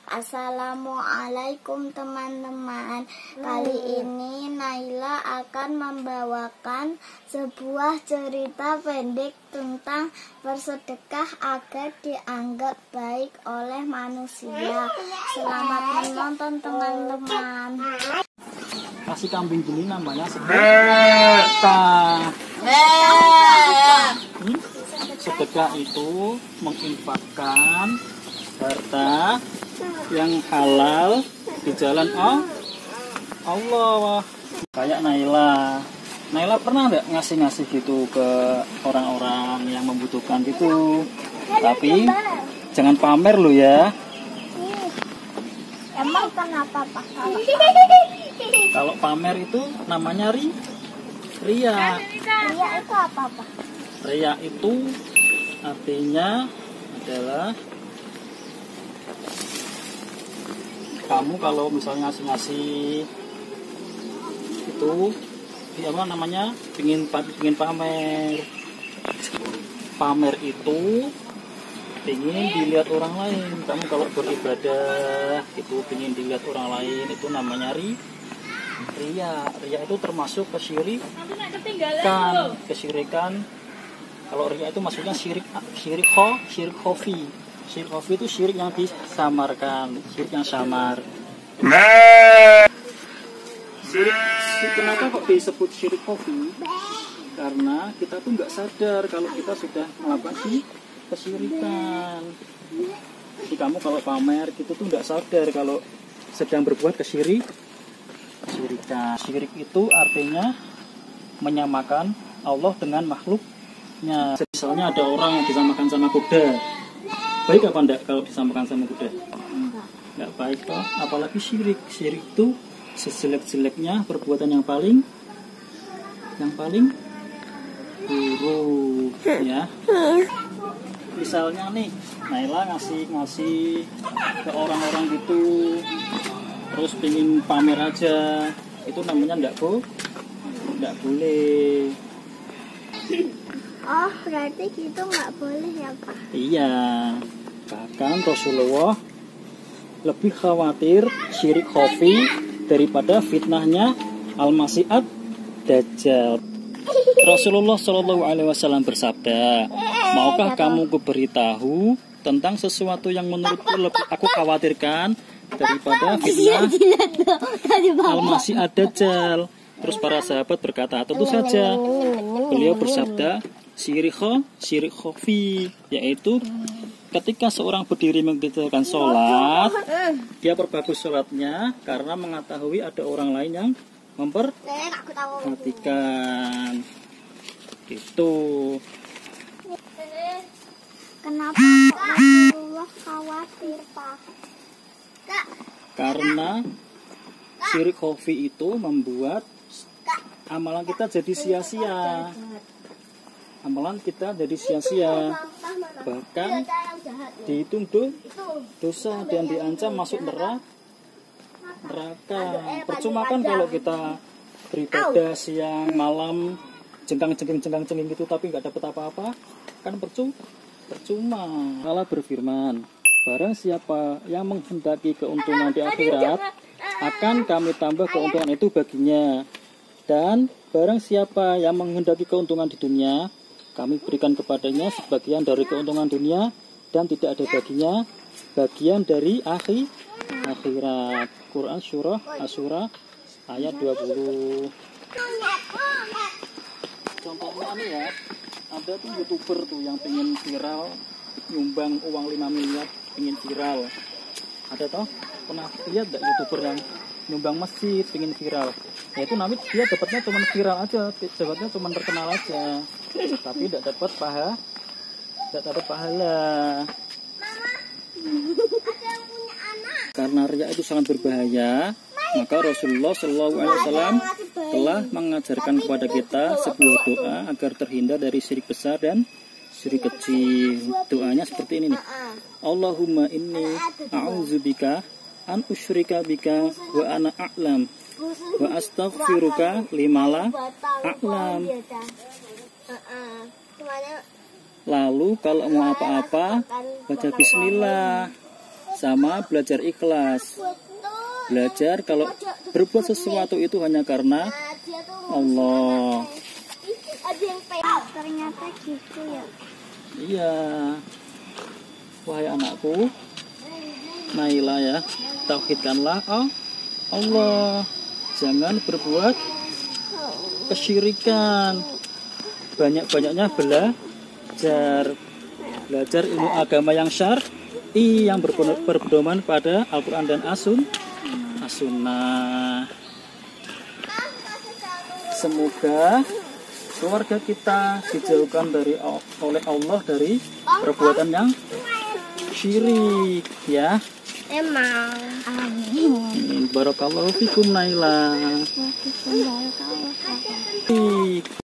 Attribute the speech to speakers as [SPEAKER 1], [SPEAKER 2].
[SPEAKER 1] Assalamualaikum teman-teman. Kali ini Naila akan membawakan sebuah cerita pendek tentang bersedekah agar dianggap baik oleh manusia. Selamat menonton teman-teman.
[SPEAKER 2] Kasih kambing gini namanya sedekah. Sedekah itu menginfakkan harta yang halal di jalan Allah. Kayak Naila pernah nggak ngasih gitu ke orang-orang yang membutuhkan gitu? Tapi jangan pamer lo ya.
[SPEAKER 1] Emang kenapa Pak?
[SPEAKER 2] Kalau pamer itu namanya ria.
[SPEAKER 1] Ria itu apa Pak?
[SPEAKER 2] Ria itu artinya adalah kamu kalau misalnya ngasih itu apa namanya pingin pamer. Pamer itu pingin dilihat orang lain. Kamu kalau beribadah itu pingin dilihat orang lain, itu namanya ria. Ria itu termasuk kesyirikan. Kalau ria itu maksudnya syirik khafi. Syirik khafi itu syirik yang disamarkan, syirik yang samar. Kenapa kok disebut syirik khafi? Karena kita tuh nggak sadar kalau kita sudah melakukan kesyirikan. Jadi kamu kalau pamer gitu tuh nggak sadar kalau sedang berbuat kesyirikan. Syirik itu artinya menyamakan Allah dengan makhluknya. Misalnya ada orang yang disamakan sama kuda. Baik apa enggak kalau disamakan sama kuda? Enggak baik toh. Apalagi syirik. Syirik itu sejelek-jeleknya perbuatan yang paling buruk ya. Misalnya nih, Naila ngasih ke orang-orang gitu, terus pengen pamer aja, itu namanya enggak boleh.
[SPEAKER 1] Oh, berarti gitu nggak boleh ya Pak?
[SPEAKER 2] Iya, bahkan Rasulullah lebih khawatir syirik khafi daripada fitnahnya Al-Masih Ad-Dajjal. Rasulullah SAW bersabda, maukah kamu kuberitahu tentang sesuatu yang menurutku lebih aku khawatirkan daripada fitnah Al-Masih Ad-Dajjal? Terus para sahabat berkata, tentu saja. Beliau bersabda, syirik khafi, yaitu ketika seorang berdiri mengerjakan sholat, dia perbagus sholatnya karena mengetahui ada orang lain yang memperhatikan. Itu.
[SPEAKER 1] Kenapa Rasulullah khawatir Pak?
[SPEAKER 2] Karena syirik khafi itu membuat amalan kita jadi sia-sia. Amalan kita jadi sia-sia. Bahkan dihitung dosa dan diancam masuk neraka. Percuma kan kalau kita beribadah siang malam jengkang-jengking gitu tapi nggak dapat apa-apa, kan percuma. Allah berfirman, barang siapa yang menghendaki keuntungan di akhirat, akan kami tambah keuntungan itu baginya. Dan barang siapa yang menghendaki keuntungan di dunia, kami berikan kepadanya sebagian dari keuntungan dunia dan tidak ada baginya bagian dari akhirat. Quran surah Asy-Syura ayat 20. Contohnya nih ya, ada tuh YouTuber tuh yang pengen viral, nyumbang uang 5 miliar pengen viral. Ada toh? Pernah lihat gak YouTuber yang nyumbang masjid pengen viral? Ya itu namanya dia dapatnya cuma viral aja, dapatnya cuma terkenal aja, tapi tidak dapat pahala. Karena riya itu sangat berbahaya, maka Rasulullah SAW telah mengajarkan kepada kita sebuah doa agar terhindar dari syirik besar dan syirik kecil. Doanya seperti ini nih. Allahumma inni a'udzubika an usyrika bika wa ana a'lam wa astaghfiruka limala a'lam. Lalu kalau mau apa-apa baca bismillah. sama belajar ikhlas. Belajar kalau berbuat sesuatu itu hanya karena Allah.
[SPEAKER 1] Ternyata gitu ya.
[SPEAKER 2] Iya. Wahai anakku, Naila ya, tauhidkanlah Allah. Jangan berbuat kesyirikan. Banyak-banyaknya belajar ilmu agama yang syar'i, yang berpedoman pada Al-Quran dan As-Sunnah. Semoga keluarga kita dijauhkan oleh Allah dari perbuatan yang syirik ya.
[SPEAKER 1] Emang. Amin.
[SPEAKER 2] Barakallahu fikum Naila.
[SPEAKER 1] Barakallahu fikum.